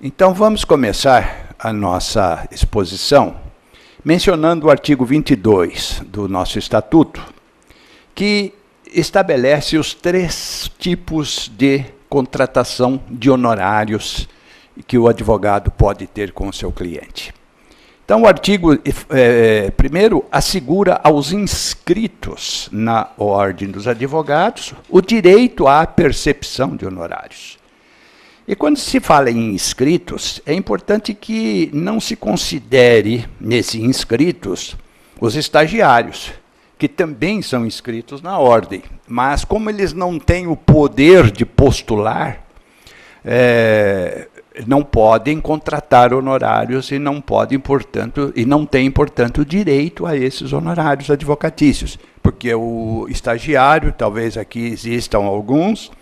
Então, vamos começar a nossa exposição mencionando o artigo 22 do nosso Estatuto, que estabelece os 3 tipos de contratação de honorários que o advogado pode ter com o seu cliente. Então, o artigo, primeiro, assegura aos inscritos na Ordem dos Advogados o direito à percepção de honorários. E quando se fala em inscritos, é importante que não se considere, nesses inscritos, os estagiários, que também são inscritos na ordem. Mas, como eles não têm o poder de postular, não podem contratar honorários e não podem, portanto, têm, portanto, direito a esses honorários advocatícios. Porque o estagiário, talvez aqui existam alguns,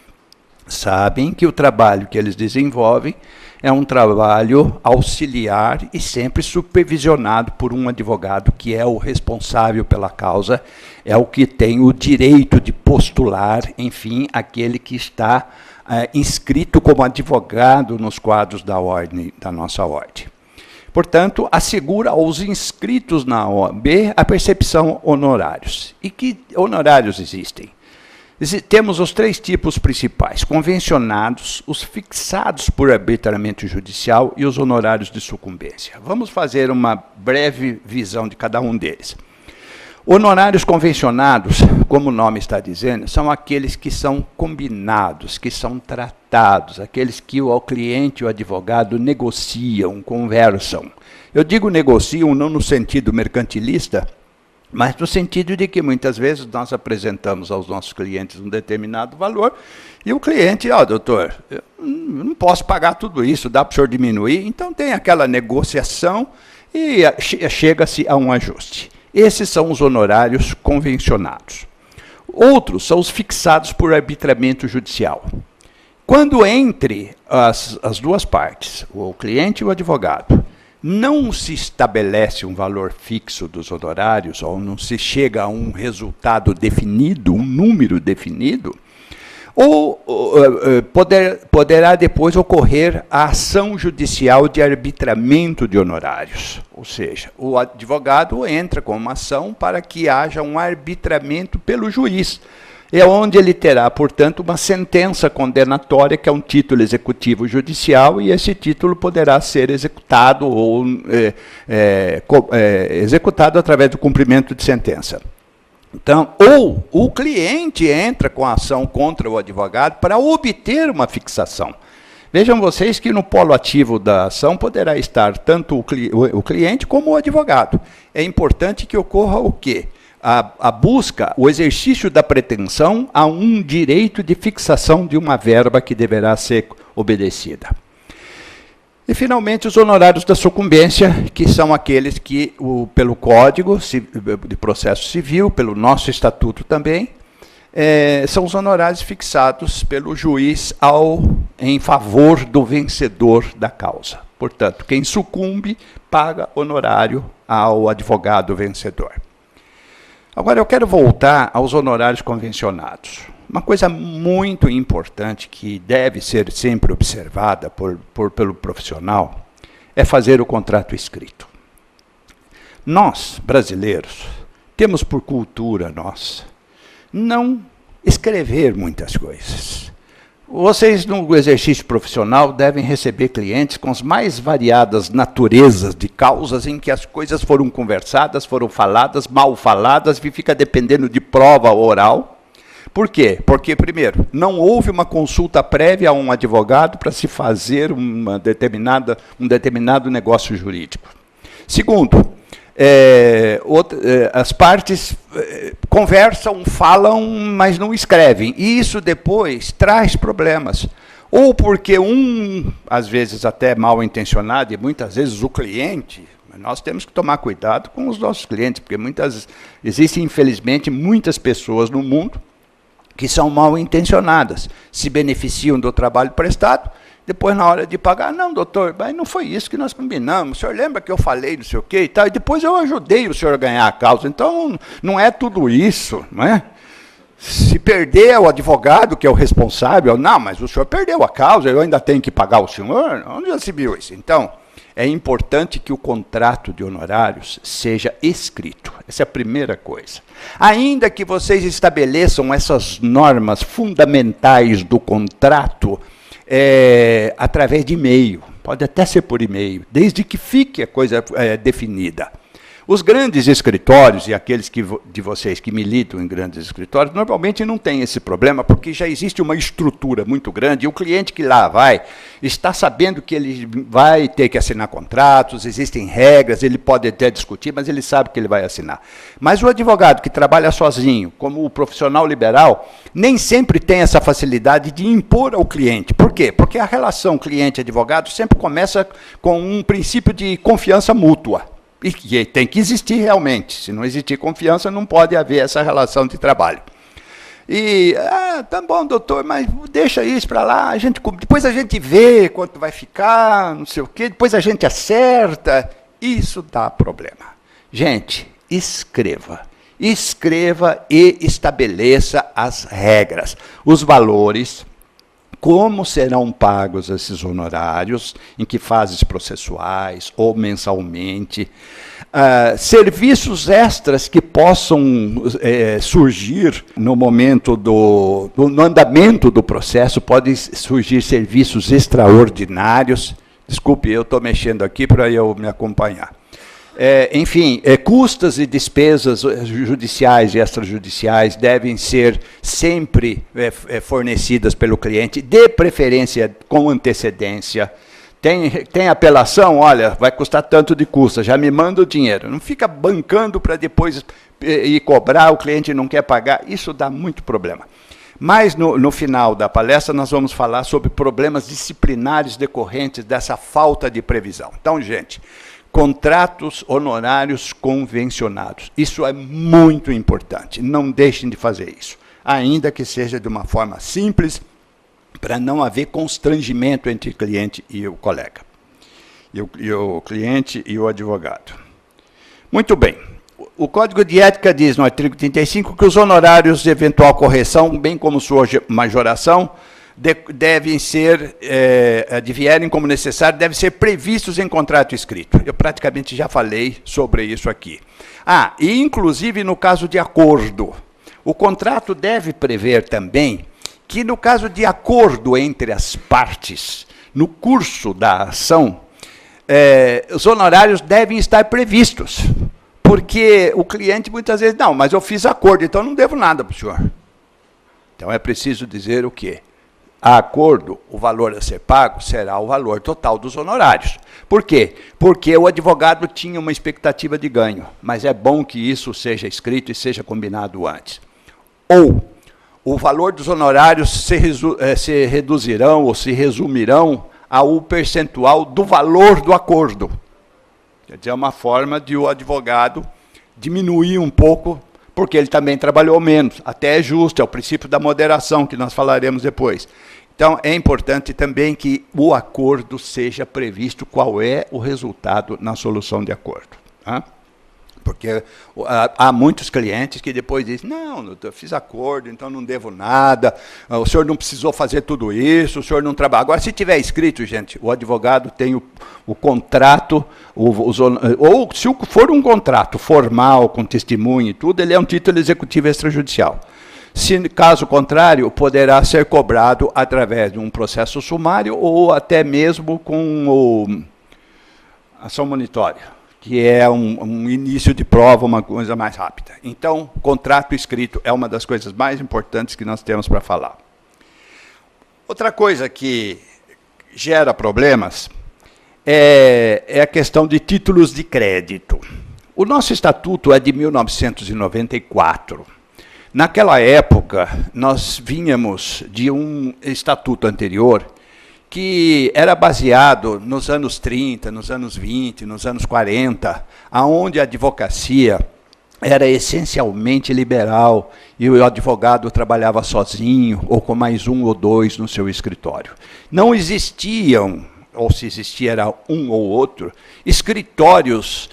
sabem que o trabalho que eles desenvolvem é um trabalho auxiliar e sempre supervisionado por um advogado que é o responsável pela causa, é o que tem o direito de postular, enfim, aquele que está inscrito como advogado nos quadros da ordem, da nossa ordem. Portanto, assegura aos inscritos na OAB a percepção honorários. E que honorários existem? Temos os 3 tipos principais: convencionados, os fixados por arbitramento judicial e os honorários de sucumbência. Vamos fazer uma breve visão de cada um deles. Honorários convencionados, como o nome está dizendo, são aqueles que são combinados, que são tratados, aqueles que o cliente e o advogado negociam, conversam. Eu digo negociam não no sentido mercantilista, mas no sentido de que muitas vezes nós apresentamos aos nossos clientes um determinado valor e o cliente, doutor, eu não posso pagar tudo isso, dá para o senhor diminuir? Então tem aquela negociação e chega-se a um ajuste. Esses são os honorários convencionados. Outros são os fixados por arbitramento judicial. Quando entre as duas partes, o cliente e o advogado, não se estabelece um valor fixo dos honorários, ou não se chega a um resultado definido, um número definido, ou poderá depois ocorrer a ação judicial de arbitramento de honorários. Ou seja, o advogado entra com uma ação para que haja um arbitramento pelo juiz. É onde ele terá, portanto, uma sentença condenatória, que é um título executivo judicial, e esse título poderá ser executado ou executado através do cumprimento de sentença. Então, ou o cliente entra com a ação contra o advogado para obter uma fixação. Vejam vocês que no polo ativo da ação poderá estar tanto o cliente como o advogado. É importante que ocorra o quê? A busca, o exercício da pretensão a um direito de fixação de uma verba que deverá ser obedecida. E, finalmente, os honorários da sucumbência, que são aqueles que, pelo Código de Processo Civil, pelo nosso Estatuto também, são os honorários fixados pelo juiz em favor do vencedor da causa. Portanto, quem sucumbe paga honorário ao advogado vencedor. Agora, eu quero voltar aos honorários convencionados. Uma coisa muito importante que deve ser sempre observada pelo profissional é fazer o contrato escrito. Nós, brasileiros, temos por cultura nossa não escrever muitas coisas. Vocês, no exercício profissional, devem receber clientes com as mais variadas naturezas de causas em que as coisas foram conversadas, foram faladas, mal faladas, e fica dependendo de prova oral. Por quê? Porque, primeiro, não houve uma consulta prévia a um advogado para se fazer um determinado negócio jurídico. Segundo, as partes conversam, falam, mas não escrevem. E isso depois traz problemas. Ou porque às vezes até mal intencionado, e muitas vezes o cliente, nós temos que tomar cuidado com os nossos clientes, porque existem, infelizmente, muitas pessoas no mundo que são mal intencionadas, se beneficiam do trabalho prestado, depois, na hora de pagar, não, doutor, mas não foi isso que nós combinamos, o senhor lembra que eu falei não sei o quê e tal, e depois eu ajudei o senhor a ganhar a causa, então não é tudo isso, não é? Se perder o advogado, que é o responsável, não, mas o senhor perdeu a causa, eu ainda tenho que pagar o senhor? Onde já se viu isso? Então, é importante que o contrato de honorários seja escrito. Essa é a primeira coisa. Ainda que vocês estabeleçam essas normas fundamentais do contrato através de e-mail, pode até ser por e-mail, desde que fique a coisa definida. Os grandes escritórios, e aqueles de vocês que militam em grandes escritórios, normalmente não têm esse problema, porque já existe uma estrutura muito grande, e o cliente que lá vai está sabendo que ele vai ter que assinar contratos, existem regras, ele pode até discutir, mas ele sabe que ele vai assinar. Mas o advogado que trabalha sozinho, como o profissional liberal, nem sempre tem essa facilidade de impor ao cliente. Por quê? Porque a relação cliente-advogado sempre começa com um princípio de confiança mútua. E que tem que existir realmente. Se não existir confiança, não pode haver essa relação de trabalho. E, tá bom, doutor, mas deixa isso para lá, depois a gente vê quanto vai ficar, não sei o quê, depois a gente acerta. Isso dá problema. Gente, escreva. Escreva e estabeleça as regras, os valores, como serão pagos esses honorários, em que fases processuais ou mensalmente, serviços extras que possam surgir no momento no andamento do processo, podem surgir serviços extraordinários. Desculpe, eu estou mexendo aqui para eu me acompanhar. Enfim, custas e despesas judiciais e extrajudiciais devem ser sempre fornecidas pelo cliente, de preferência com antecedência. Tem apelação? Olha, vai custar tanto de custa, já me manda o dinheiro. Não fica bancando para depois ir cobrar, o cliente não quer pagar, isso dá muito problema. Mas no final da palestra nós vamos falar sobre problemas disciplinares decorrentes dessa falta de previsão. Então, gente, contratos honorários convencionados. Isso é muito importante. Não deixem de fazer isso. Ainda que seja de uma forma simples, para não haver constrangimento entre o cliente e o colega. E o cliente e o advogado. Muito bem. O Código de Ética diz, no artigo 35, que os honorários de eventual correção, bem como sua majoração, devem ser, advierem como necessário, devem ser previstos em contrato escrito. Eu praticamente já falei sobre isso aqui. E inclusive no caso de acordo. O contrato deve prever também que no caso de acordo entre as partes, no curso da ação, os honorários devem estar previstos. Porque o cliente muitas vezes, não, mas eu fiz acordo, então não devo nada para o senhor. Então é preciso dizer o quê? A acordo, o valor a ser pago será o valor total dos honorários. Por quê? Porque o advogado tinha uma expectativa de ganho, mas é bom que isso seja escrito e seja combinado antes. Ou, o valor dos honorários se reduzirão ou se resumirão ao percentual do valor do acordo. Quer dizer, é uma forma de o advogado diminuir um pouco, porque ele também trabalhou menos. Até é justo, é o princípio da moderação, que nós falaremos depois. Então, é importante também que o acordo seja previsto qual é o resultado na solução de acordo. Tá? Porque há muitos clientes que depois dizem, não, eu fiz acordo, então não devo nada, o senhor não precisou fazer tudo isso, o senhor não trabalha. Agora, se tiver escrito, gente, o advogado tem o contrato, ou se for um contrato formal, com testemunho e tudo, ele é um título executivo extrajudicial. Se, caso contrário, poderá ser cobrado através de um processo sumário ou até mesmo com ação monitória, que é um início de prova, uma coisa mais rápida. Então, contrato escrito é uma das coisas mais importantes que nós temos para falar. Outra coisa que gera problemas é a questão de títulos de crédito. O nosso estatuto é de 1994. Naquela época, nós vínhamos de um estatuto anterior que era baseado nos anos 30, nos anos 20, nos anos 40, onde a advocacia era essencialmente liberal e o advogado trabalhava sozinho ou com mais um ou dois no seu escritório. Não existiam, ou se existia era um ou outro, escritórios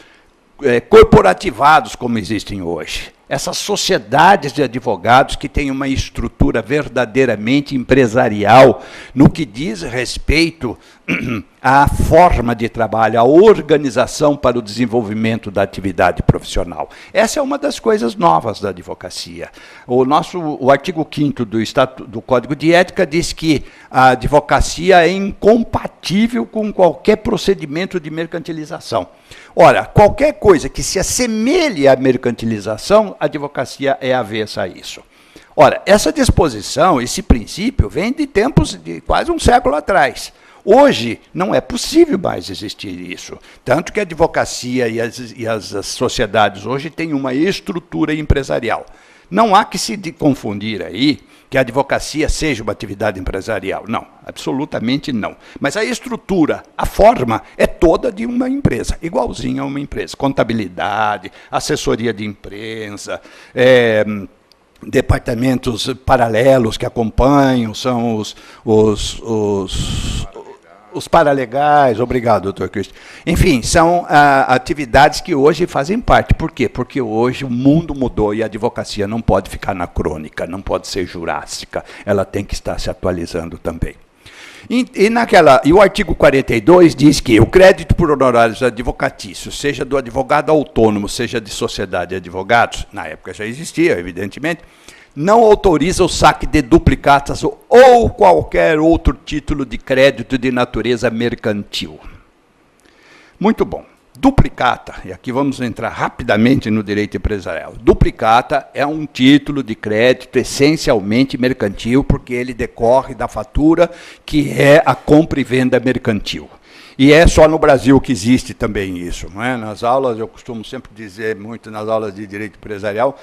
corporativados como existem hoje. essas sociedades de advogados que têm uma estrutura verdadeiramente empresarial no que diz respeito à forma de trabalho, à organização para o desenvolvimento da atividade profissional. Essa é uma das coisas novas da advocacia. O artigo 5º do Código de Ética diz que a advocacia é incompatível com qualquer procedimento de mercantilização. Ora, qualquer coisa que se assemelhe à mercantilização, a advocacia é avessa a isso. Ora, essa disposição, esse princípio, vem de tempos de quase um século atrás. Hoje, não é possível mais existir isso. Tanto que a advocacia e as sociedades hoje têm uma estrutura empresarial. Não há que se confundir aí que a advocacia seja uma atividade empresarial. Não, absolutamente não. Mas a estrutura, a forma, é toda de uma empresa, igualzinha a uma empresa. Contabilidade, assessoria de imprensa, departamentos paralelos que acompanham, são os paralegais, obrigado, doutor Cristian. Enfim, são atividades que hoje fazem parte. Por quê? Porque hoje o mundo mudou e a advocacia não pode ficar anacrônica, não pode ser jurássica, ela tem que estar se atualizando também. E o artigo 42 diz que o crédito por honorários advocatícios, seja do advogado autônomo, seja de sociedade de advogados, na época já existia, evidentemente, não autoriza o saque de duplicatas ou qualquer outro título de crédito de natureza mercantil. Muito bom. Duplicata, e aqui vamos entrar rapidamente no direito empresarial. Duplicata é um título de crédito essencialmente mercantil, porque ele decorre da fatura, que é a compra e venda mercantil. E é só no Brasil que existe também isso. Não é? Nas aulas, eu costumo sempre dizer muito, nas aulas de direito empresarial,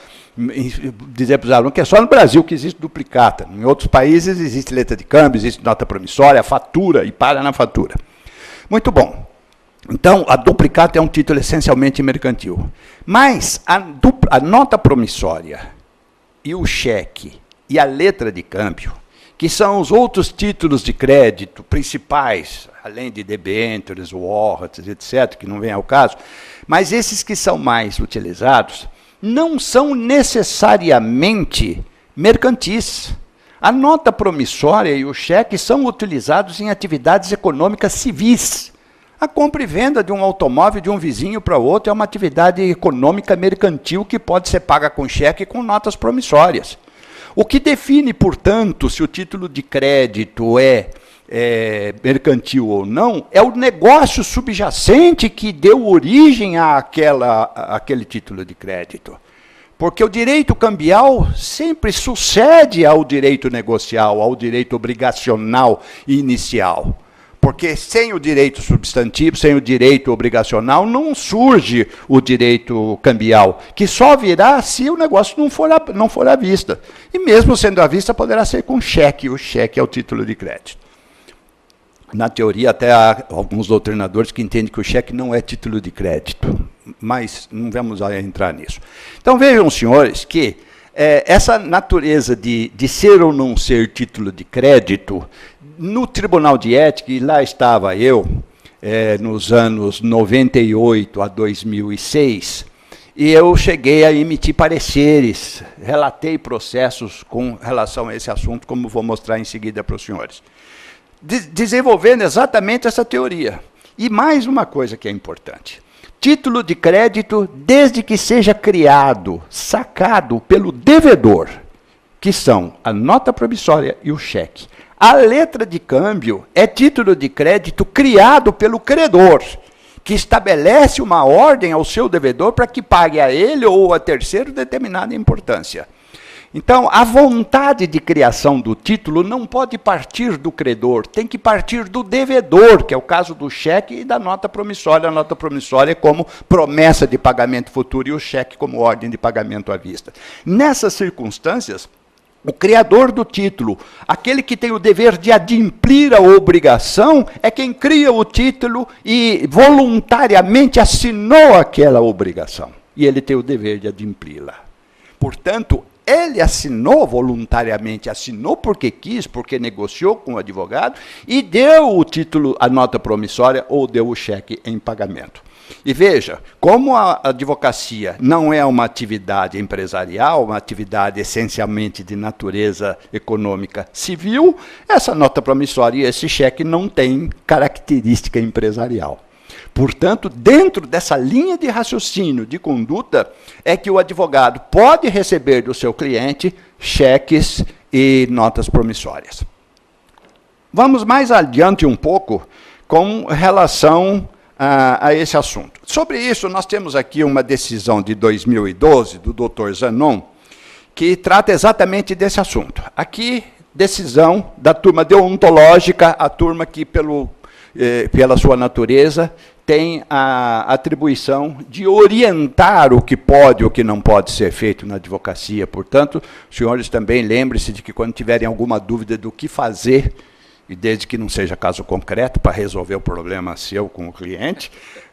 dizer para os alunos que é só no Brasil que existe duplicata. Em outros países existe letra de câmbio, existe nota promissória, fatura, e para na fatura. Muito bom. Então, a duplicata é um título essencialmente mercantil. Mas a nota promissória e o cheque e a letra de câmbio, que são os outros títulos de crédito principais, além de debêntures, warrants, etc., que não vem ao caso, mas esses que são mais utilizados, não são necessariamente mercantis. A nota promissória e o cheque são utilizados em atividades econômicas civis. A compra e venda de um automóvel de um vizinho para outro é uma atividade econômica mercantil que pode ser paga com cheque e com notas promissórias. O que define, portanto, se o título de crédito é mercantil ou não, é o negócio subjacente que deu origem àquele título de crédito. Porque o direito cambial sempre sucede ao direito negocial, ao direito obrigacional inicial. Porque sem o direito substantivo, sem o direito obrigacional, não surge o direito cambial, que só virá se o negócio não for à vista. E mesmo sendo à vista, poderá ser com cheque. O cheque é o título de crédito. Na teoria, até há alguns doutrinadores que entendem que o cheque não é título de crédito, mas não vamos entrar nisso. Então, vejam, senhores, que essa natureza de ser ou não ser título de crédito, no Tribunal de Ética, e lá estava eu, nos anos 98 a 2006, e eu cheguei a emitir pareceres, relatei processos com relação a esse assunto, como vou mostrar em seguida para os senhores. Desenvolvendo exatamente essa teoria. E mais uma coisa que é importante. Título de crédito, desde que seja criado, sacado pelo devedor, que são a nota promissória e o cheque. A letra de câmbio é título de crédito criado pelo credor, que estabelece uma ordem ao seu devedor para que pague a ele ou a terceiro determinada importância. Então, a vontade de criação do título não pode partir do credor, tem que partir do devedor, que é o caso do cheque e da nota promissória. A nota promissória como promessa de pagamento futuro e o cheque como ordem de pagamento à vista. Nessas circunstâncias, o criador do título, aquele que tem o dever de adimplir a obrigação, é quem cria o título e voluntariamente assinou aquela obrigação. E ele tem o dever de adimpli-la. Portanto, ele assinou voluntariamente, assinou porque quis, porque negociou com o advogado e deu o título, a nota promissória ou deu o cheque em pagamento. E veja, como a advocacia não é uma atividade empresarial, uma atividade essencialmente de natureza econômica civil, essa nota promissória e esse cheque não têm característica empresarial. Portanto, dentro dessa linha de raciocínio, de conduta, é que o advogado pode receber do seu cliente cheques e notas promissórias. Vamos mais adiante um pouco com relação a esse assunto. Sobre isso, nós temos aqui uma decisão de 2012 do Dr. Zanon, que trata exatamente desse assunto. Aqui, decisão da turma deontológica, a turma que, pela sua natureza, tem a atribuição de orientar o que pode e o que não pode ser feito na advocacia. Portanto, os senhores também lembrem-se de que, quando tiverem alguma dúvida do que fazer, e desde que não seja caso concreto, para resolver o problema seu com o cliente,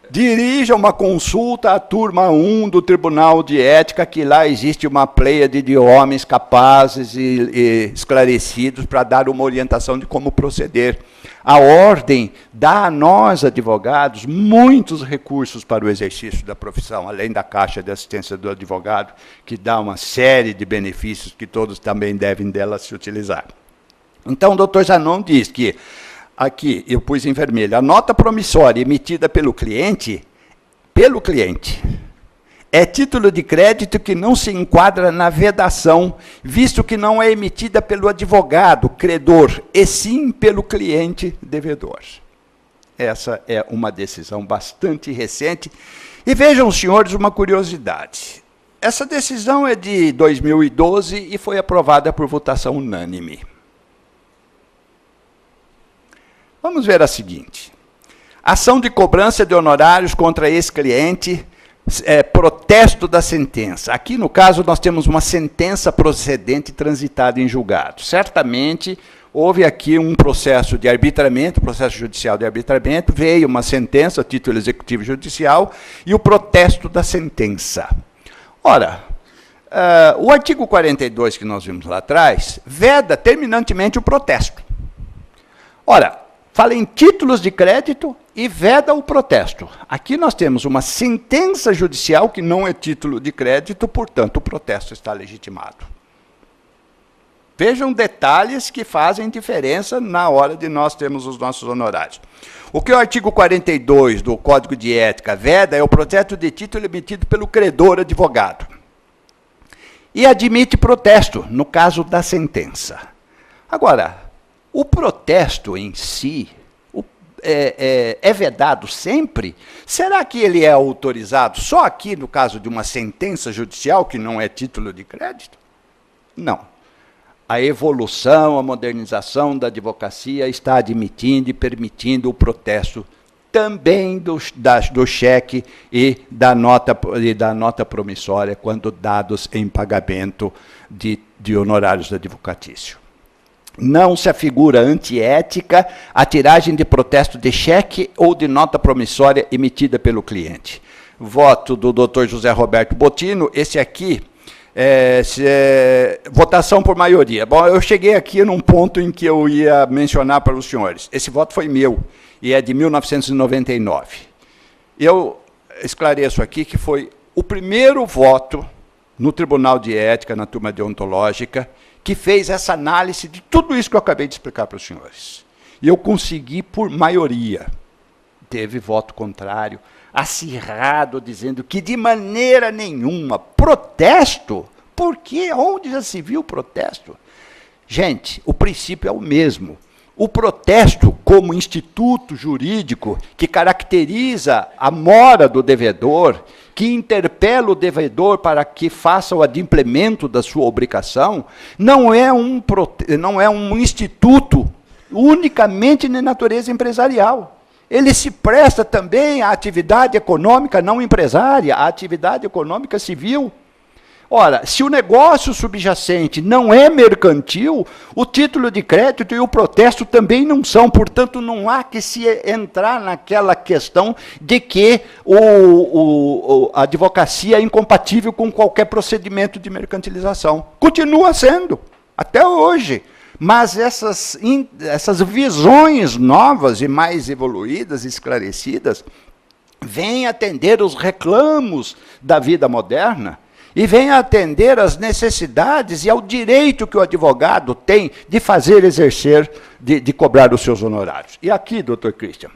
dirija uma consulta à turma 1 do Tribunal de Ética, que lá existe uma pleiade de homens capazes e esclarecidos para dar uma orientação de como proceder. A ordem dá a nós, advogados, muitos recursos para o exercício da profissão, além da Caixa de Assistência do Advogado, que dá uma série de benefícios que todos também devem dela se utilizar. Então, o doutor Zanon diz que, aqui, eu pus em vermelho, a nota promissória emitida pelo cliente, é título de crédito que não se enquadra na vedação, visto que não é emitida pelo advogado, credor, e sim pelo cliente, devedor. Essa é uma decisão bastante recente. E vejam, senhores, uma curiosidade. Essa decisão é de 2012 e foi aprovada por votação unânime. Vamos ver a seguinte. Ação de cobrança de honorários contra esse cliente, protesto da sentença. Aqui, no caso, nós temos uma sentença procedente transitada em julgado. Certamente, houve aqui um processo de arbitramento, processo judicial de arbitramento, veio uma sentença, título executivo judicial, e o protesto da sentença. Ora, o artigo 42, que nós vimos lá atrás, veda terminantemente o protesto. Ora, fala em títulos de crédito e veda o protesto. Aqui nós temos uma sentença judicial que não é título de crédito, portanto, o protesto está legitimado. Vejam detalhes que fazem diferença na hora de nós termos os nossos honorários. O que o artigo 42 do Código de Ética veda é o projeto de título emitido pelo credor advogado. E admite protesto, no caso da sentença. Agora, o protesto em si é vedado sempre? Será que ele é autorizado só aqui no caso de uma sentença judicial, que não é título de crédito? Não. A evolução, a modernização da advocacia está admitindo e permitindo o protesto também do cheque e da nota promissória quando dados em pagamento de honorários advocatício. Não se afigura antiética a tiragem de protesto de cheque ou de nota promissória emitida pelo cliente. Voto do Dr. José Roberto Bottino, esse aqui, votação por maioria. Bom, eu cheguei aqui num ponto em que eu ia mencionar para os senhores. Esse voto foi meu, e é de 1999. Eu esclareço aqui que foi o primeiro voto no Tribunal de Ética, na turma deontológica, que fez essa análise de tudo isso que eu acabei de explicar para os senhores. E eu consegui por maioria. Teve voto contrário, acirrado, dizendo que de maneira nenhuma, protesto? Por quê? Onde já se viu protesto? Gente, o princípio é o mesmo. O protesto, como instituto jurídico que caracteriza a mora do devedor, que interpela o devedor para que faça o adimplemento da sua obrigação, não é um instituto unicamente de natureza empresarial. Ele se presta também à atividade econômica não empresária, à atividade econômica civil. Ora, se o negócio subjacente não é mercantil, o título de crédito e o protesto também não são. Portanto, não há que se entrar naquela questão de que a advocacia é incompatível com qualquer procedimento de mercantilização. Continua sendo, até hoje. Mas essas visões novas e mais evoluídas, esclarecidas, vem atender os reclamos da vida moderna e vem atender às necessidades e ao direito que o advogado tem de fazer exercer, de cobrar os seus honorários. E aqui, doutor Christian,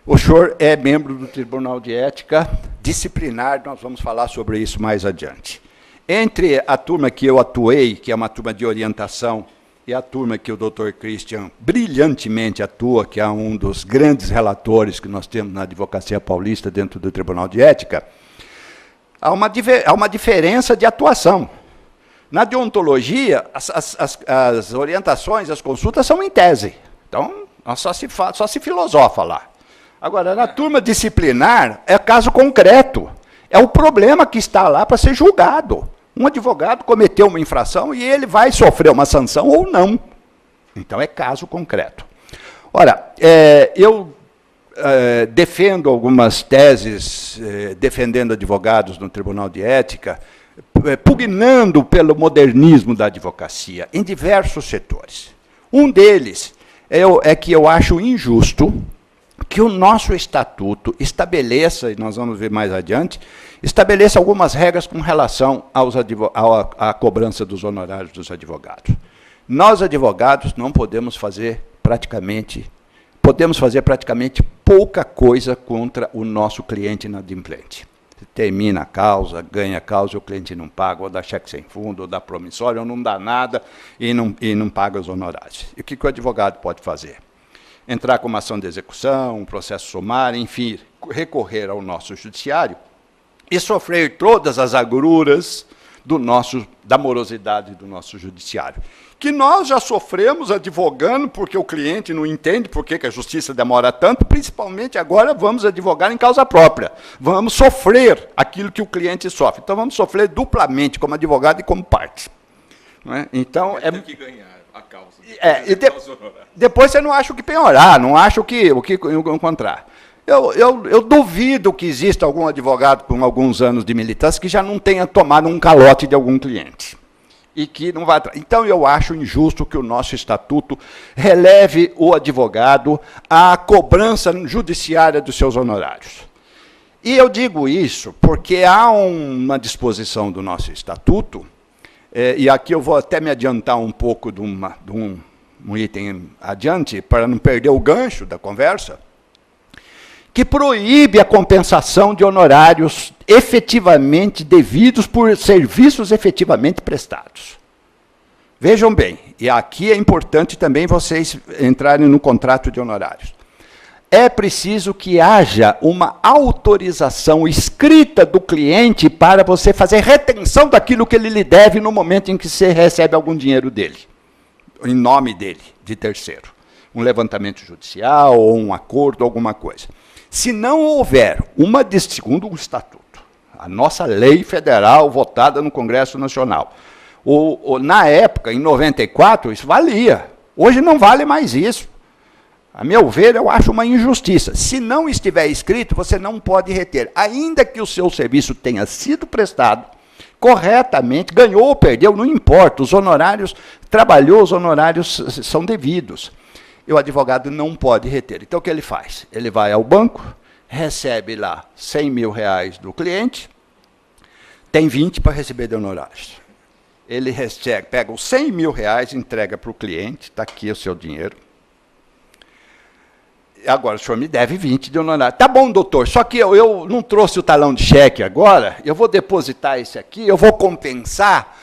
o senhor é membro do Tribunal de Ética Disciplinar, nós vamos falar sobre isso mais adiante. Entre a turma que eu atuei, que é uma turma de orientação, e a turma que o doutor Christian brilhantemente atua, que é um dos grandes relatores que nós temos na advocacia paulista dentro do Tribunal de Ética, há uma diferença de atuação. Na deontologia, as orientações, as consultas são em tese. Então, só se filosofa lá. Agora, na turma disciplinar, é caso concreto. É o problema que está lá para ser julgado. Um advogado cometeu uma infração e ele vai sofrer uma sanção ou não. Então, é caso concreto. Ora, eu defendo algumas teses, defendendo advogados no Tribunal de Ética, pugnando pelo modernismo da advocacia, em diversos setores. Um deles é que eu acho injusto que o nosso estatuto estabeleça, e nós vamos ver mais adiante, estabeleça algumas regras com relação à cobrança dos honorários dos advogados. Nós, advogados, não podemos fazer praticamente pouca coisa contra o nosso cliente inadimplente. Termina a causa, ganha a causa, o cliente não paga, ou dá cheque sem fundo, ou dá promissório, ou não dá nada e não paga os honorários. E o que o advogado pode fazer? Entrar com uma ação de execução, um processo sumário, enfim, recorrer ao nosso judiciário e sofrer todas as agruras da morosidade do nosso judiciário. Que nós já sofremos advogando porque o cliente não entende por que a justiça demora tanto, principalmente agora vamos advogar em causa própria. Vamos sofrer aquilo que o cliente sofre. Então, vamos sofrer duplamente, como advogado e como parte. Não é? Então, tem que ganhar a causa. Depois você não acha o que penhorar, não acha o que encontrar. Eu duvido que exista algum advogado com alguns anos de militância que já não tenha tomado um calote de algum cliente. E que não vai. Então, eu acho injusto que o nosso estatuto releve o advogado à cobrança judiciária dos seus honorários. E eu digo isso porque há uma disposição do nosso estatuto, e aqui eu vou até me adiantar um pouco de um item adiante, para não perder o gancho da conversa, que proíbe a compensação de honorários efetivamente devidos por serviços efetivamente prestados. Vejam bem, e aqui é importante também vocês entrarem no contrato de honorários. É preciso que haja uma autorização escrita do cliente para você fazer retenção daquilo que ele lhe deve no momento em que você recebe algum dinheiro dele, em nome dele, de terceiro. Um levantamento judicial ou um acordo, alguma coisa. Se não houver segundo o estatuto, a nossa lei federal votada no Congresso Nacional, na época, em 94, isso valia. Hoje não vale mais isso. A meu ver, eu acho uma injustiça. Se não estiver escrito, você não pode reter. Ainda que o seu serviço tenha sido prestado corretamente, ganhou ou perdeu, não importa. Os honorários, trabalhou, os honorários são devidos. E o advogado não pode reter. Então, o que ele faz? Ele vai ao banco, recebe lá 100 mil reais do cliente, tem 20 para receber de honorários. Ele pega os 100 mil reais, entrega para o cliente, está aqui o seu dinheiro. Agora, o senhor me deve 20 de honorário. Tá bom, doutor, só que eu não trouxe o talão de cheque agora, eu vou depositar esse aqui, eu vou compensar,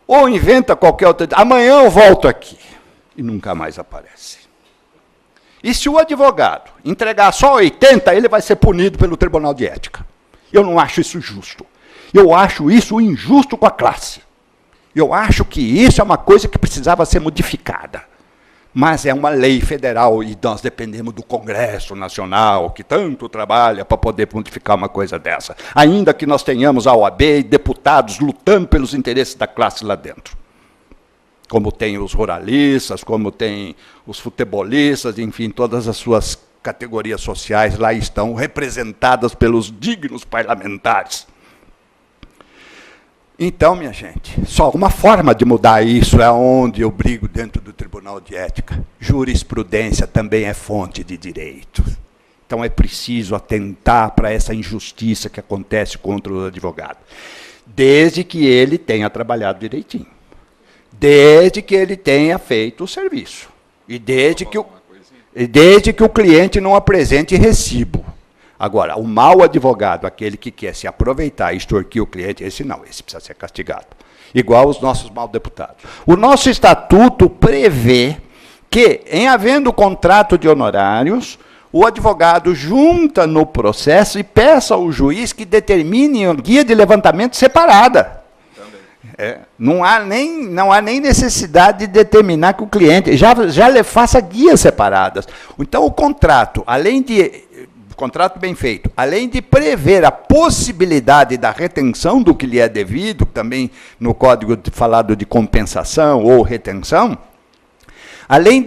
ou inventa qualquer outra... Amanhã eu volto aqui. E nunca mais aparece. E se o advogado entregar só 80, ele vai ser punido pelo Tribunal de Ética. Eu não acho isso justo. Eu acho isso injusto com a classe. Eu acho que isso é uma coisa que precisava ser modificada. Mas é uma lei federal e nós dependemos do Congresso Nacional, que tanto trabalha para poder modificar uma coisa dessa. Ainda que nós tenhamos a OAB e deputados lutando pelos interesses da classe lá dentro. Como tem os ruralistas, como tem os futebolistas, enfim, todas as suas categorias sociais lá estão representadas pelos dignos parlamentares. Então, minha gente, só uma forma de mudar isso é onde eu brigo dentro do Tribunal de Ética. Jurisprudência também é fonte de direito. Então é preciso atentar para essa injustiça que acontece contra o advogado. Desde que ele tenha trabalhado direitinho. Desde que ele tenha feito o serviço. E desde que o cliente não apresente recibo. Agora, o mau advogado, aquele que quer se aproveitar e extorquir o cliente, esse não, esse precisa ser castigado. Igual os nossos maus deputados. O nosso estatuto prevê que, em havendo contrato de honorários, o advogado junta no processo e peça ao juiz que determine a guia de levantamento separada. Não há nem necessidade de determinar que o cliente já lhe faça guias separadas. Então, o contrato, contrato bem feito, além de prever a possibilidade da retenção do que lhe é devido, também no código falado de compensação ou retenção, além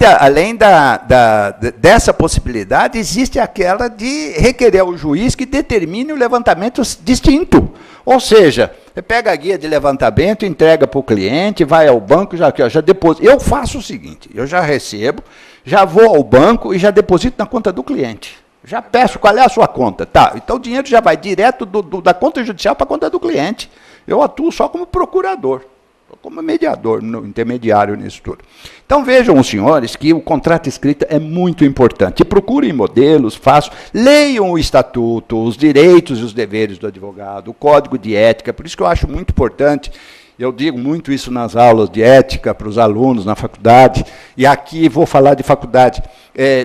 dessa possibilidade, existe aquela de requerer ao juiz que determine o levantamento distinto. Ou seja, você pega a guia de levantamento, entrega para o cliente, vai ao banco, já deposita. Eu faço o seguinte, eu já recebo, já vou ao banco e já deposito na conta do cliente. Já peço qual é a sua conta. Tá, então o dinheiro já vai direto da conta judicial para a conta do cliente. Eu atuo só como procurador, como mediador, intermediário nisso tudo. Então vejam os senhores que o contrato escrito é muito importante. Procurem modelos, leiam o estatuto, os direitos e os deveres do advogado, o código de ética, por isso que eu acho muito importante. Eu digo muito isso nas aulas de ética para os alunos na faculdade, e aqui vou falar de faculdade.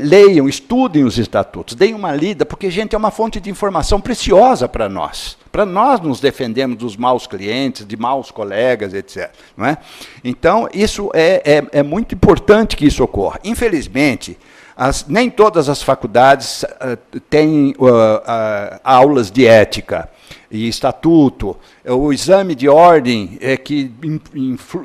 Leiam, estudem os estatutos, deem uma lida, porque, gente, é uma fonte de informação preciosa para nós. Para nós nos defendermos dos maus clientes, de maus colegas, etc. Não é? Então, isso é muito importante que isso ocorra. Infelizmente, nem todas as faculdades têm aulas de ética e estatuto. O exame de ordem que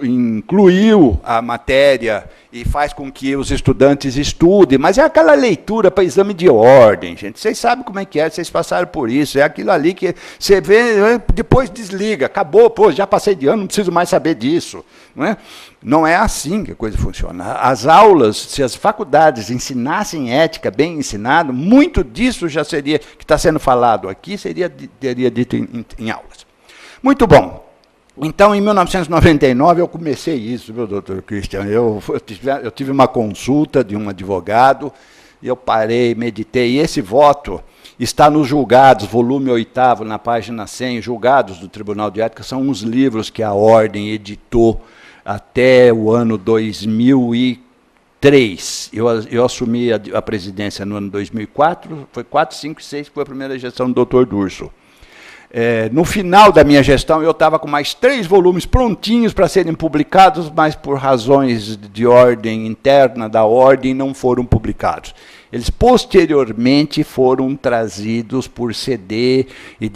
incluiu a matéria e faz com que os estudantes estudem, mas é aquela leitura para exame de ordem, gente. Vocês sabem como é que é, vocês passaram por isso, é aquilo ali que você vê, depois desliga, acabou, pô, já passei de ano, não preciso mais saber disso. Não é assim que a coisa funciona. As aulas, se as faculdades ensinassem ética bem ensinado, muito disso já seria, que está sendo falado aqui, teria dito em aulas. Muito bom. Então, em 1999, eu comecei isso, viu, doutor Christian? Eu tive uma consulta de um advogado, e eu parei, meditei, e esse voto está nos julgados, volume 8º, na página 100, julgados do Tribunal de Ética, são uns livros que a Ordem editou até o ano 2003. Eu assumi a presidência no ano 2004, foi 4, 5 e 6, que foi a primeira gestão do doutor Durso. No final da minha gestão, eu estava com mais 3 volumes prontinhos para serem publicados, mas por razões de ordem interna da ordem não foram publicados. Eles posteriormente foram trazidos por CD e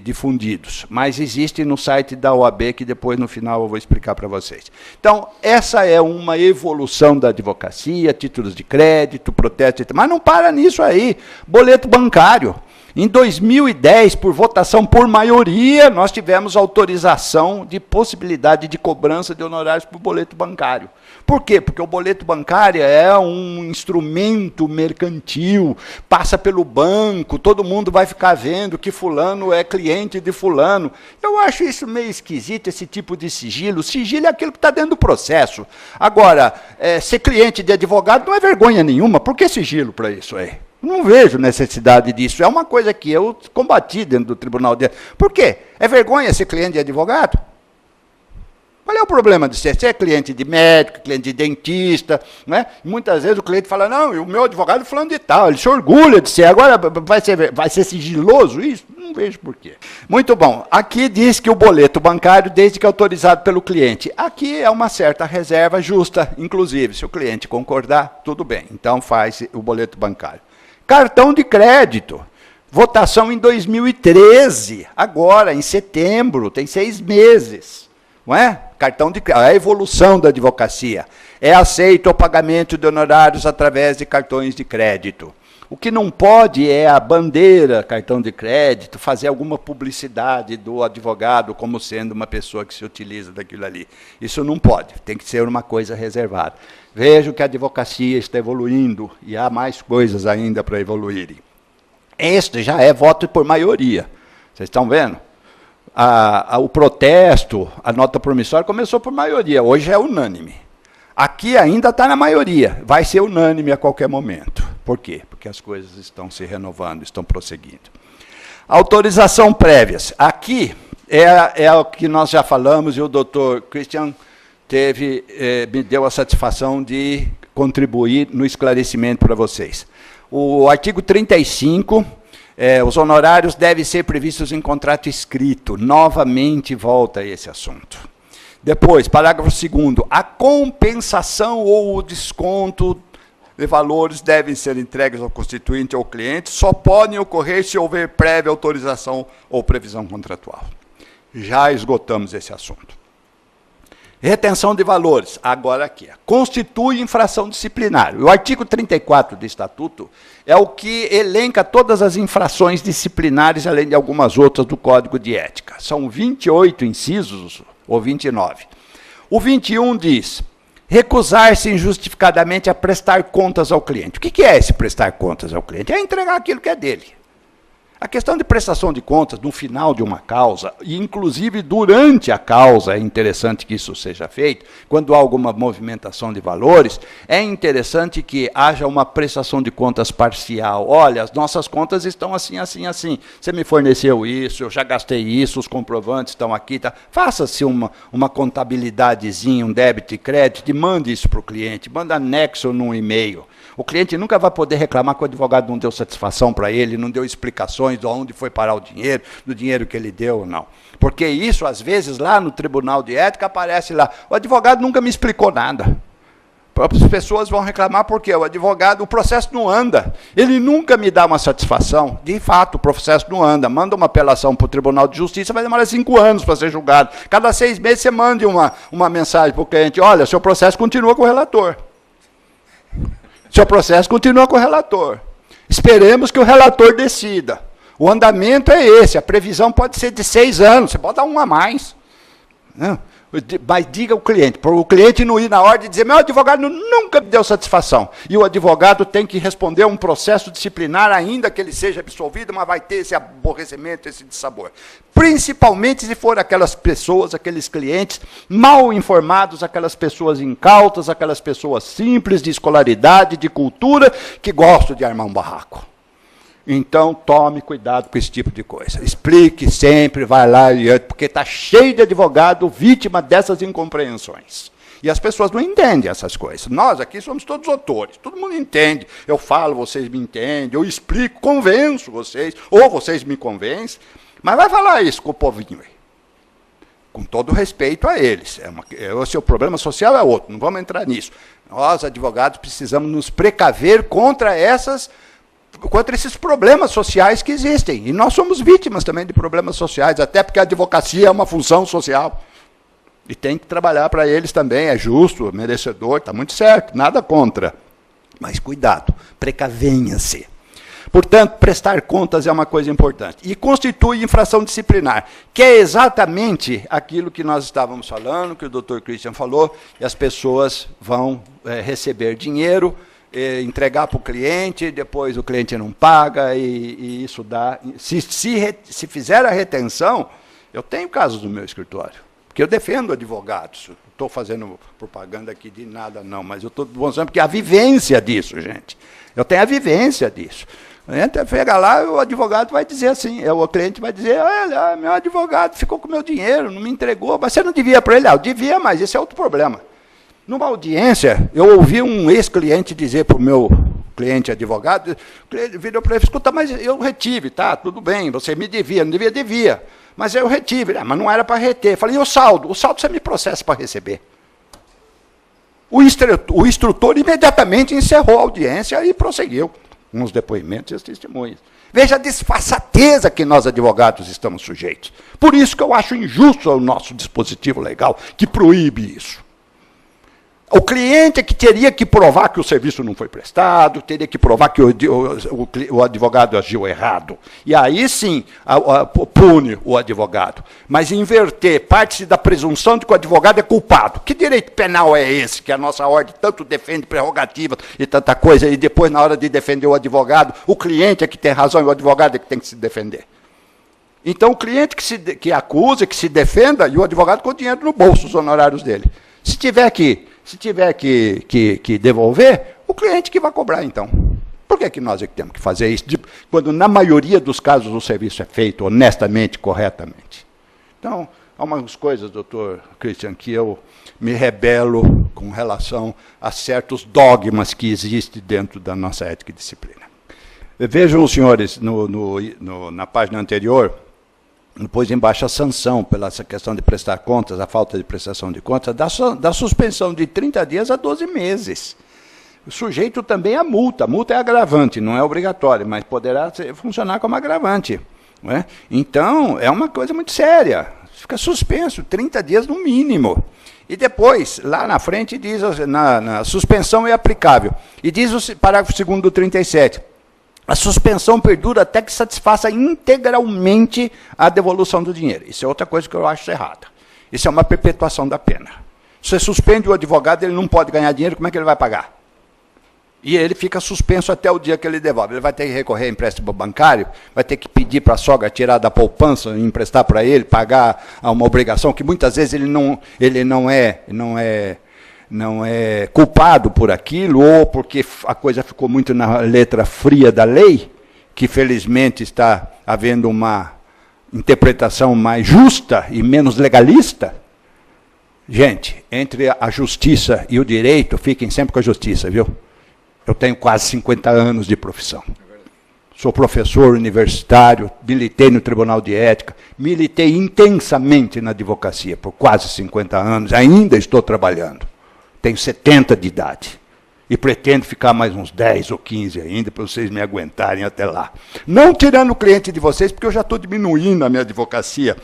difundidos, mas existe no site da OAB, que depois no final eu vou explicar para vocês. Então, essa é uma evolução da advocacia, títulos de crédito, protesto, mas não para nisso aí, boleto bancário. Em 2010, por votação por maioria, nós tivemos autorização de possibilidade de cobrança de honorários por boleto bancário. Por quê? Porque o boleto bancário é um instrumento mercantil, passa pelo banco, todo mundo vai ficar vendo que fulano é cliente de fulano. Eu acho isso meio esquisito, esse tipo de sigilo. Sigilo é aquilo que está dentro do processo. Agora, ser cliente de advogado não é vergonha nenhuma. Por que sigilo para isso aí? Não vejo necessidade disso. É uma coisa que eu combati dentro do Tribunal de Ética. Por quê? É vergonha ser cliente de advogado? Qual é o problema de ser? Você é cliente de médico, cliente de dentista, não é? Muitas vezes o cliente fala, não, o meu advogado é fulano de tal, ele se orgulha de ser, agora vai ser sigiloso isso? Não vejo por quê. Muito bom, aqui diz que o boleto bancário, desde que autorizado pelo cliente, aqui é uma certa reserva justa, inclusive, se o cliente concordar, tudo bem, então faz o boleto bancário. Cartão de crédito, votação em 2013, agora, em setembro, tem 6 meses. Não é? Cartão de crédito, a evolução da advocacia. É aceito o pagamento de honorários através de cartões de crédito. O que não pode é a bandeira, cartão de crédito, fazer alguma publicidade do advogado como sendo uma pessoa que se utiliza daquilo ali. Isso não pode, tem que ser uma coisa reservada. Vejo que a advocacia está evoluindo e há mais coisas ainda para evoluírem. Este já é voto por maioria. Vocês estão vendo? O protesto, a nota promissória começou por maioria, hoje é unânime. Aqui ainda está na maioria, vai ser unânime a qualquer momento. Por quê? Porque as coisas estão se renovando, estão prosseguindo. Autorização prévias. Aqui é o que nós já falamos e o doutor Christian me deu a satisfação de contribuir no esclarecimento para vocês. O artigo 35, os honorários devem ser previstos em contrato escrito. Novamente volta a esse assunto. Depois, parágrafo 2º, a compensação ou o desconto de valores devem ser entregues ao constituinte ou ao cliente, só podem ocorrer se houver prévia autorização ou previsão contratual. Já esgotamos esse assunto. Retenção de valores, agora aqui, constitui infração disciplinar. O artigo 34 do Estatuto é o que elenca todas as infrações disciplinares, além de algumas outras do Código de Ética. São 28 incisos, ou 29. O 21 diz, recusar-se injustificadamente a prestar contas ao cliente. O que é esse prestar contas ao cliente? É entregar aquilo que é dele. A questão de prestação de contas no final de uma causa, e inclusive durante a causa, é interessante que isso seja feito, quando há alguma movimentação de valores, é interessante que haja uma prestação de contas parcial. Olha, as nossas contas estão assim, assim, assim. Você me forneceu isso, eu já gastei isso, os comprovantes estão aqui. Tá? Faça-se uma contabilidadezinha, um débito e crédito, e mande isso para o cliente, manda anexo num e-mail. O cliente nunca vai poder reclamar que o advogado não deu satisfação para ele, não deu explicações de onde foi parar o dinheiro, do dinheiro que ele deu ou não. Porque isso, às vezes, lá no Tribunal de Ética, aparece lá, o advogado nunca me explicou nada. As pessoas vão reclamar porque o advogado, o processo não anda, ele nunca me dá uma satisfação. De fato, o processo não anda. Manda uma apelação para o Tribunal de Justiça, vai demorar 5 anos para ser julgado. Cada 6 meses você mande uma mensagem para o cliente, olha, seu processo continua com o relator. Seu processo continua com o relator. Esperemos que o relator decida. O andamento é esse, a previsão pode ser de 6 anos, você pode dar um a mais. Não. Mas diga ao cliente, para o cliente não ir na ordem e dizer, meu advogado nunca me deu satisfação. E o advogado tem que responder a um processo disciplinar, ainda que ele seja absolvido, mas vai ter esse aborrecimento, esse dissabor. Principalmente se for aquelas pessoas, aqueles clientes mal informados, aquelas pessoas incautas, aquelas pessoas simples, de escolaridade, de cultura, que gostam de armar um barraco. Então, tome cuidado com esse tipo de coisa. Explique sempre, vai lá, porque está cheio de advogado vítima dessas incompreensões. E as pessoas não entendem essas coisas. Nós aqui somos todos autores, todo mundo entende. Eu falo, vocês me entendem, eu explico, convenço vocês, ou vocês me convencem, mas vai falar isso com o povinho aí. Com todo respeito a eles. O seu problema social é outro, não vamos entrar nisso. Nós, advogados, precisamos nos precaver contra esses problemas sociais que existem. E nós somos vítimas também de problemas sociais, até porque a advocacia é uma função social. E tem que trabalhar para eles também, é justo, merecedor, está muito certo, nada contra. Mas cuidado, precavenha-se. Portanto, prestar contas é uma coisa importante. E constitui infração disciplinar, que é exatamente aquilo que nós estávamos falando, que o doutor Christian falou, e as pessoas vão receber dinheiro, entregar para o cliente, depois o cliente não paga, e isso dá... Se fizer a retenção, eu tenho casos no meu escritório, porque eu defendo advogados, estou fazendo propaganda aqui de nada não, mas eu estou mostrando porque a vivência disso, gente. Eu tenho a vivência disso. Chega lá, o advogado vai dizer assim, o cliente vai dizer, olha, meu advogado ficou com meu dinheiro, não me entregou, mas você não devia para ele? Eu devia, mas esse é outro problema. Numa audiência, eu ouvi um ex-cliente dizer para o meu cliente advogado, o cliente virou para ele, escuta, mas eu retive, tá, tudo bem, você me devia, não devia, devia, mas eu retive, mas não era para reter. Falei, e o saldo? O saldo você me processa para receber. O instrutor imediatamente encerrou a audiência e prosseguiu com os depoimentos e as testemunhas. Veja a disfarçateza que nós advogados estamos sujeitos. Por isso que eu acho injusto o nosso dispositivo legal que proíbe isso. O cliente é que teria que provar que o serviço não foi prestado, teria que provar que o advogado agiu errado. E aí sim pune o advogado. Mas inverter, parte-se da presunção de que o advogado é culpado. Que direito penal é esse, que a nossa ordem tanto defende prerrogativas e tanta coisa, e depois, na hora de defender o advogado, o cliente é que tem razão e o advogado é que tem que se defender. Então, o cliente que acusa, que se defenda, e o advogado com o dinheiro no bolso, os honorários dele. Se tiver que devolver, o cliente que vai cobrar, então. Por que nós é que temos que fazer isso? Quando, na maioria dos casos, o serviço é feito honestamente, corretamente. Então, há umas coisas, doutor Christian, que eu me rebelo com relação a certos dogmas que existem dentro da nossa ética e disciplina. Vejam os senhores, na página anterior, depois embaixo a sanção pela essa questão de prestar contas, a falta de prestação de contas, da suspensão de 30 dias a 12 meses. O sujeito também a multa é agravante, não é obrigatória, mas poderá funcionar como agravante. Não é? Então, é uma coisa muito séria. Fica suspenso, 30 dias no mínimo. E depois, lá na frente, diz, na suspensão é aplicável. E diz o parágrafo 2º do 37. A suspensão perdura até que satisfaça integralmente a devolução do dinheiro. Isso é outra coisa que eu acho errada. Isso é uma perpetuação da pena. Se você suspende o advogado, ele não pode ganhar dinheiro, como é que ele vai pagar? E ele fica suspenso até o dia que ele devolve. Ele vai ter que recorrer a empréstimo bancário, vai ter que pedir para a sogra tirar da poupança, emprestar para ele, pagar uma obrigação que muitas vezes ele não é culpado por aquilo, ou porque a coisa ficou muito na letra fria da lei, que felizmente está havendo uma interpretação mais justa e menos legalista. Gente, entre a justiça e o direito, fiquem sempre com a justiça, viu? Eu tenho quase 50 anos de profissão. Sou professor universitário, militei no Tribunal de Ética, militei intensamente na advocacia por quase 50 anos, ainda estou trabalhando. Tenho 70 de idade. E pretendo ficar mais uns 10 ou 15 ainda, para vocês me aguentarem até lá. Não tirando o cliente de vocês, porque eu já estou diminuindo a minha advocacia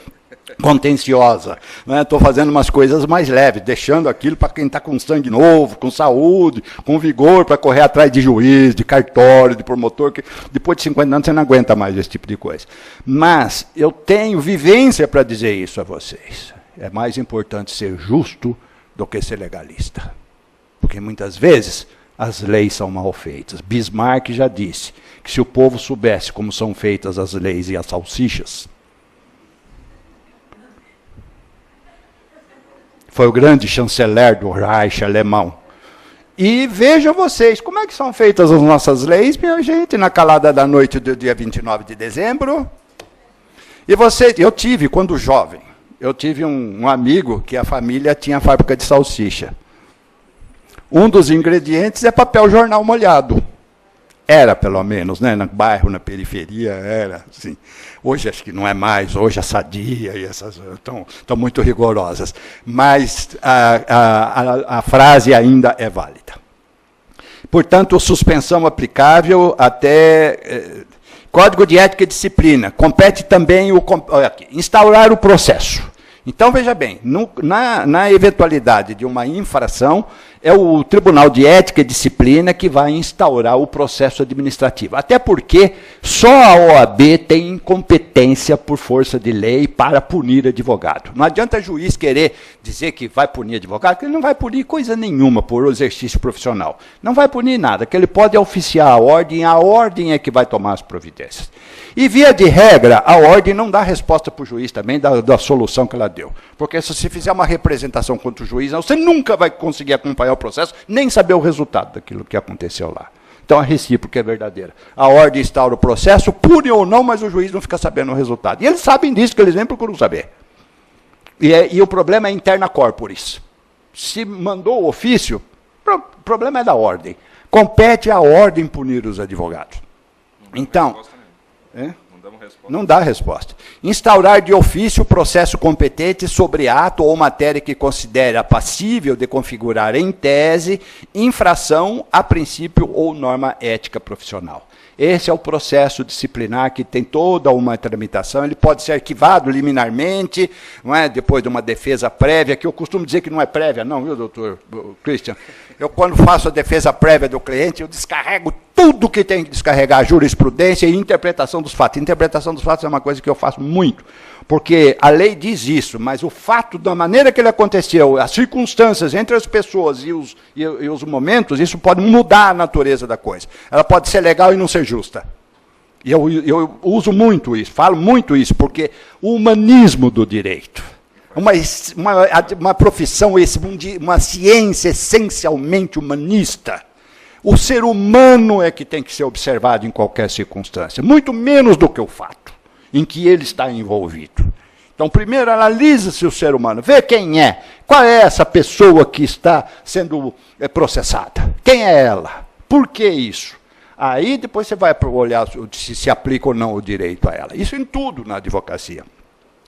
contenciosa. Estou fazendo umas coisas mais leves, deixando aquilo para quem está com sangue novo, com saúde, com vigor, para correr atrás de juiz, de cartório, de promotor, que depois de 50 anos você não aguenta mais esse tipo de coisa. Mas eu tenho vivência para dizer isso a vocês. É mais importante ser justo do que ser legalista. Porque muitas vezes as leis são mal feitas. Bismarck já disse que se o povo soubesse como são feitas as leis e as salsichas, foi o grande chanceler do Reich alemão. E vejam vocês, como é que são feitas as nossas leis, minha gente, na calada da noite do dia 29 de dezembro. E eu tive, quando jovem, eu tive um amigo que a família tinha fábrica de salsicha. Um dos ingredientes é papel jornal molhado. Era, pelo menos, né? No bairro, na periferia, era assim. Hoje acho que não é mais, hoje a Sadia e essas estão muito rigorosas. Mas a frase ainda é válida. Portanto, suspensão aplicável até... Código de Ética e Disciplina. Compete também instaurar o processo. Então, veja bem, na eventualidade de uma infração, é o Tribunal de Ética e Disciplina que vai instaurar o processo administrativo. Até porque só a OAB tem competência por força de lei para punir advogado. Não adianta juiz querer dizer que vai punir advogado, que ele não vai punir coisa nenhuma por exercício profissional. Não vai punir nada, que ele pode oficiar a ordem é que vai tomar as providências. E, via de regra, a ordem não dá resposta para o juiz também da solução que ela deu. Porque se você fizer uma representação contra o juiz, você nunca vai conseguir acompanhar o processo, nem saber o resultado daquilo que aconteceu lá. Então, a recíproca é verdadeira. A ordem instaura o processo, pune ou não, mas o juiz não fica sabendo o resultado. E eles sabem disso, que eles nem procuram saber. E o problema é interna corporis. Se mandou o ofício, o problema é da ordem. Compete à ordem punir os advogados. Então... Não Não dá resposta. Instaurar de ofício processo competente sobre ato ou matéria que considera passível de configurar em tese infração a princípio ou norma ética profissional. Esse é o processo disciplinar que tem toda uma tramitação, ele pode ser arquivado liminarmente, não é? Depois de uma defesa prévia, que eu costumo dizer que não é prévia, não, viu, doutor Christian? Eu, quando faço a defesa prévia do cliente, eu descarrego tudo que tem que descarregar, jurisprudência e interpretação dos fatos. Interpretação dos fatos é uma coisa que eu faço muito, porque a lei diz isso, mas o fato, da maneira que ele aconteceu, as circunstâncias entre as pessoas e os momentos, isso pode mudar a natureza da coisa. Ela pode ser legal e não ser justa. E eu uso muito isso, falo muito isso, porque o humanismo do direito, uma profissão, uma ciência essencialmente humanista, o ser humano é que tem que ser observado em qualquer circunstância, muito menos do que o fato em que ele está envolvido. Então, primeiro, analisa-se o ser humano, vê quem é, qual é essa pessoa que está sendo processada, quem é ela, por que isso? Aí depois você vai olhar se aplica ou não o direito a ela. Isso em tudo na advocacia.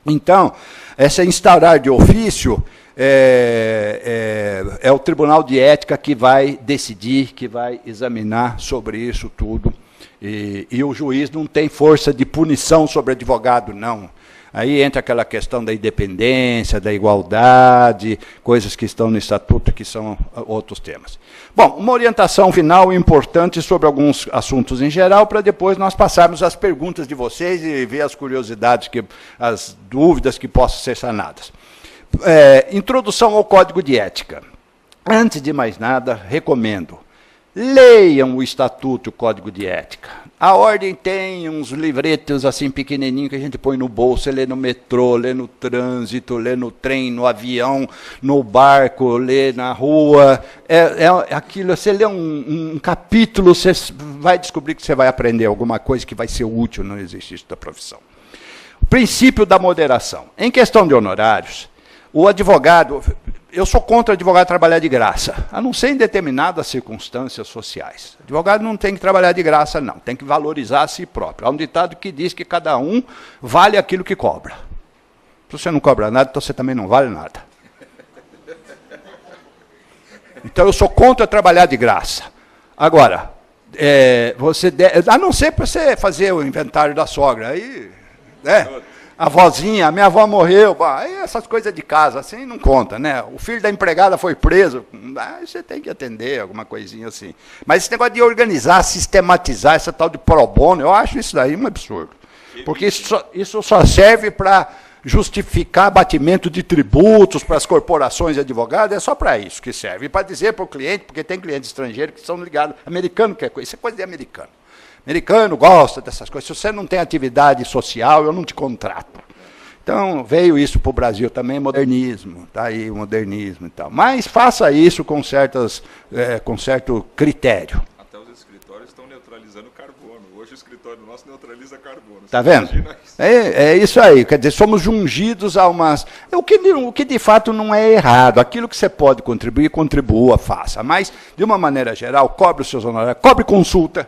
Então, essa instaurar de ofício é o Tribunal de Ética que vai decidir, que vai examinar sobre isso tudo. E o juiz não tem força de punição sobre o advogado, não. Aí entra aquela questão da independência, da igualdade, coisas que estão no estatuto, que são outros temas. Bom, uma orientação final importante sobre alguns assuntos em geral, para depois nós passarmos às perguntas de vocês e ver as curiosidades, as dúvidas que possam ser sanadas. Introdução ao Código de Ética. Antes de mais nada, recomendo, leiam o Estatuto, o Código de Ética. A ordem tem uns livretos assim pequenininhos que a gente põe no bolso, lê no metrô, lê no trânsito, lê no trem, no avião, no barco, lê na rua. Aquilo, você lê um capítulo, você vai descobrir que você vai aprender alguma coisa que vai ser útil no exercício da profissão. O princípio da moderação. Em questão de honorários, o advogado... Eu sou contra o advogado trabalhar de graça, a não ser em determinadas circunstâncias sociais. O advogado não tem que trabalhar de graça, não. Tem que valorizar a si próprio. Há um ditado que diz que cada um vale aquilo que cobra. Se você não cobra nada, então você também não vale nada. Então eu sou contra trabalhar de graça. Agora, a não ser para você fazer o inventário da sogra. Aí, a vozinha, a minha avó morreu, aí essas coisas de casa, assim, não conta, né? O filho da empregada foi preso, aí você tem que atender, alguma coisinha assim. Mas esse negócio de organizar, sistematizar essa tal de pro bono, eu acho isso daí um absurdo. Porque isso só serve para justificar abatimento de tributos para as corporações de advogados, é só para isso que serve. E para dizer para o cliente, porque tem clientes estrangeiros que são ligados, americano que é coisa, isso é coisa de americano. Americano gosta dessas coisas. Se você não tem atividade social, eu não te contrato. Então, veio isso para o Brasil também, modernismo. Está aí o modernismo e tal. Mas faça isso com certo critério. Até os escritórios estão neutralizando carbono. Hoje o escritório nosso neutraliza carbono. Está vendo? É isso aí. Quer dizer, somos jungidos a umas... O que de fato não é errado. Aquilo que você pode contribuir, contribua, faça. Mas, de uma maneira geral, cobre os seus honorários, cobre consulta.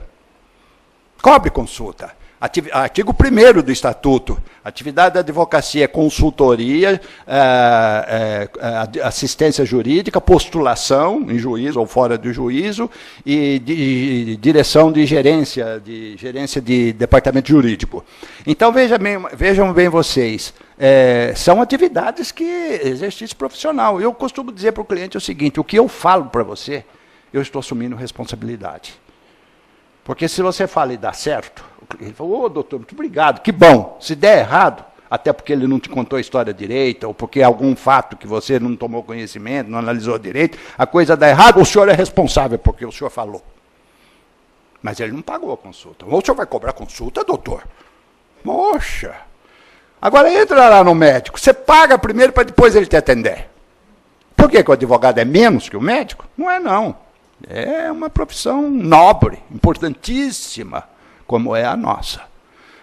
Cobre consulta. Artigo 1º do Estatuto. Atividade da advocacia é consultoria, assistência jurídica, postulação em juízo ou fora do juízo e direção de gerência de departamento jurídico. Então, vejam bem vocês, são atividades que exercício profissional. Eu costumo dizer para o cliente o seguinte, o que eu falo para você, eu estou assumindo responsabilidade. Porque se você fala e dá certo, ele falou, doutor, muito obrigado, que bom. Se der errado, até porque ele não te contou a história direita, ou porque algum fato que você não tomou conhecimento, não analisou direito, a coisa dá errado, o senhor é responsável, porque o senhor falou. Mas ele não pagou a consulta. Ou o senhor vai cobrar consulta, doutor? Poxa. Agora entra lá no médico, você paga primeiro para depois ele te atender. Por que o advogado é menos que o médico? Não é, não. É uma profissão nobre, importantíssima, como é a nossa.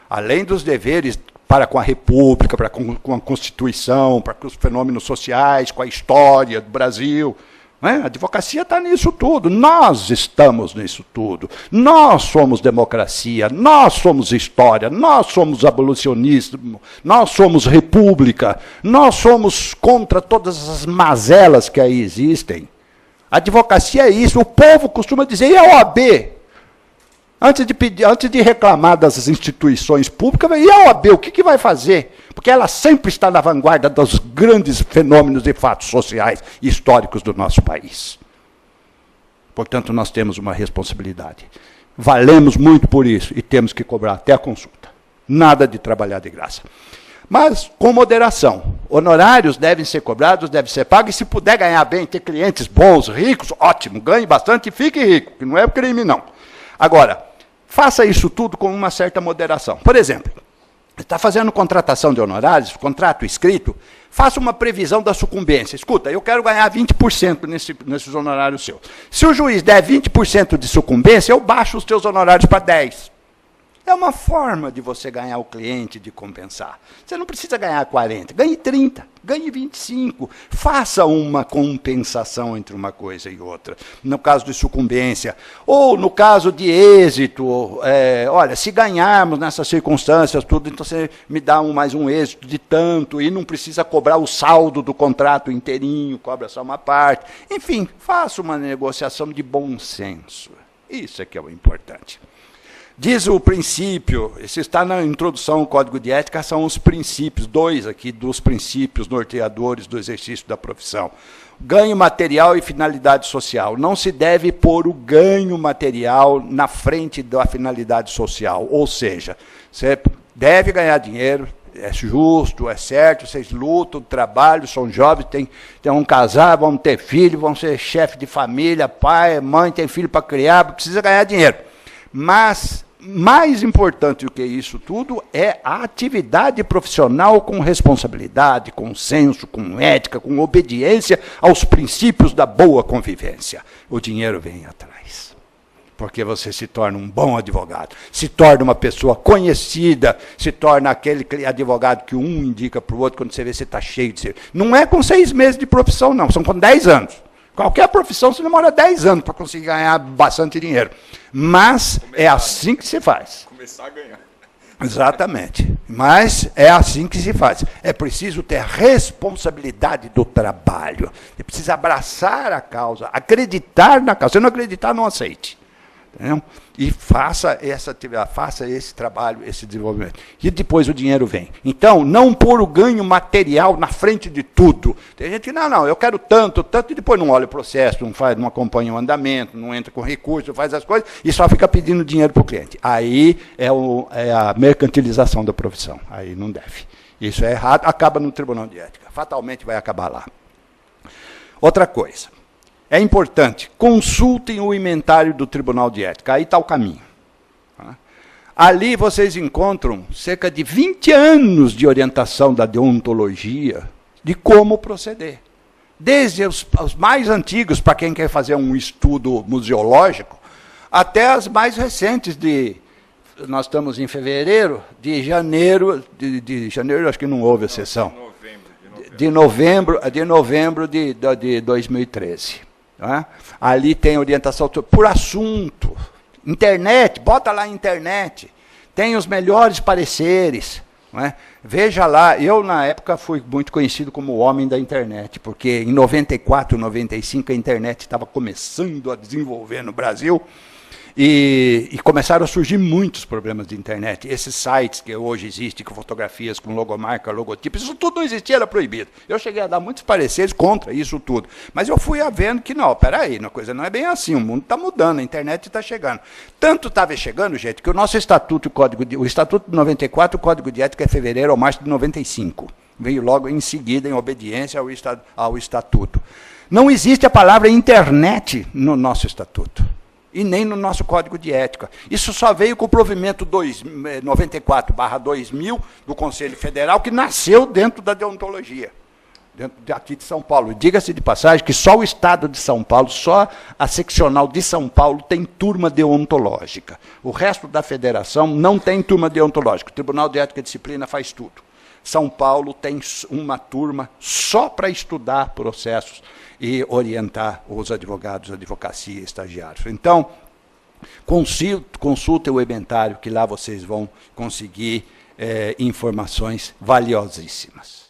Além dos deveres para com a República, para com a Constituição, para com os fenômenos sociais, com a história do Brasil, A advocacia está nisso tudo, nós estamos nisso tudo, nós somos democracia, nós somos história, nós somos abolicionismo, nós somos república, nós somos contra todas as mazelas que aí existem. A advocacia é isso, o povo costuma dizer, e a OAB? Antes de reclamar das instituições públicas, e a OAB, o que vai fazer? Porque ela sempre está na vanguarda dos grandes fenômenos e fatos sociais e históricos do nosso país. Portanto, nós temos uma responsabilidade. Valemos muito por isso e temos que cobrar até a consulta. Nada de trabalhar de graça. Mas com moderação. Honorários devem ser cobrados, devem ser pagos, e se puder ganhar bem, ter clientes bons, ricos, ótimo, ganhe bastante e fique rico, que não é crime, não. Agora, faça isso tudo com uma certa moderação. Por exemplo, está fazendo contratação de honorários, contrato escrito, faça uma previsão da sucumbência. Escuta, eu quero ganhar 20% nesses honorários seus. Se o juiz der 20% de sucumbência, eu baixo os teus honorários para 10%. É uma forma de você ganhar o cliente, de compensar. Você não precisa ganhar 40%, ganhe 30%, ganhe 25%. Faça uma compensação entre uma coisa e outra. No caso de sucumbência. Ou no caso de êxito, olha, se ganharmos nessas circunstâncias, tudo, então você me dá mais um êxito de tanto, e não precisa cobrar o saldo do contrato inteirinho, cobra só uma parte. Enfim, faça uma negociação de bom senso. Isso é que é o importante. Diz o princípio, isso está na introdução ao Código de Ética, são os princípios, 2 aqui dos princípios norteadores do exercício da profissão. Ganho material e finalidade social. Não se deve pôr o ganho material na frente da finalidade social. Ou seja, você deve ganhar dinheiro, é justo, é certo, vocês lutam, trabalham, são jovens, vão casar, vão ter filho, vão ser chefe de família, pai, mãe, tem filho para criar, precisa ganhar dinheiro. Mas mais importante do que isso tudo é a atividade profissional com responsabilidade, com senso, com ética, com obediência aos princípios da boa convivência. O dinheiro vem atrás, porque você se torna um bom advogado, se torna uma pessoa conhecida, se torna aquele advogado que um indica para o outro quando você vê que você está cheio de serviço. Não é com 6 meses de profissão, não, são com 10 anos. Qualquer profissão, você demora 10 anos para conseguir ganhar bastante dinheiro. Mas é assim que se faz. Começar a ganhar. Exatamente. Mas é assim que se faz. É preciso ter responsabilidade do trabalho. É preciso abraçar a causa, acreditar na causa. Se não acreditar, não aceite. Entendeu? E faça essa atividade, faça esse trabalho, esse desenvolvimento. E depois o dinheiro vem. Então, não pôr o ganho material na frente de tudo. Tem gente que, não, eu quero tanto, e depois não olha o processo, não acompanha o andamento, não entra com recurso, faz as coisas, e só fica pedindo dinheiro para o cliente. Aí é a mercantilização da profissão. Aí não deve. Isso é errado, acaba no Tribunal de Ética. Fatalmente vai acabar lá. Outra coisa. É importante, consultem o inventário do Tribunal de Ética, aí está o caminho. Ali vocês encontram cerca de 20 anos de orientação da deontologia, de como proceder. Desde os mais antigos, para quem quer fazer um estudo museológico, até as mais recentes nós estamos em fevereiro, de janeiro, acho que não houve a sessão. De novembro de 2013. Ali tem orientação por assunto. Internet, bota lá internet. Tem os melhores pareceres. Veja lá, eu na época fui muito conhecido como o homem da internet, porque em 94, 95 a internet estava começando a desenvolver no Brasil. E começaram a surgir muitos problemas de internet. Esses sites que hoje existem, com fotografias, com logomarca, logotipo, isso tudo não existia, era proibido. Eu cheguei a dar muitos pareceres contra isso tudo. Mas eu fui vendo que, não, peraí, a coisa não é bem assim, o mundo está mudando, a internet está chegando. Tanto estava chegando, gente, que o nosso estatuto, o Estatuto de 94, o Código de Ética é fevereiro ou março de 95. Veio logo em seguida, em obediência ao estatuto. Não existe a palavra internet no nosso estatuto. E nem no nosso Código de Ética. Isso só veio com o provimento 94/2000 do Conselho Federal, que nasceu dentro da deontologia, dentro aqui de São Paulo. Diga-se de passagem que só o Estado de São Paulo, só a seccional de São Paulo tem turma deontológica. O resto da federação não tem turma deontológica. O Tribunal de Ética e Disciplina faz tudo. São Paulo tem uma turma só para estudar processos e orientar os advogados, advocacia, estagiários. Então, consultem o inventário, que lá vocês vão conseguir informações valiosíssimas.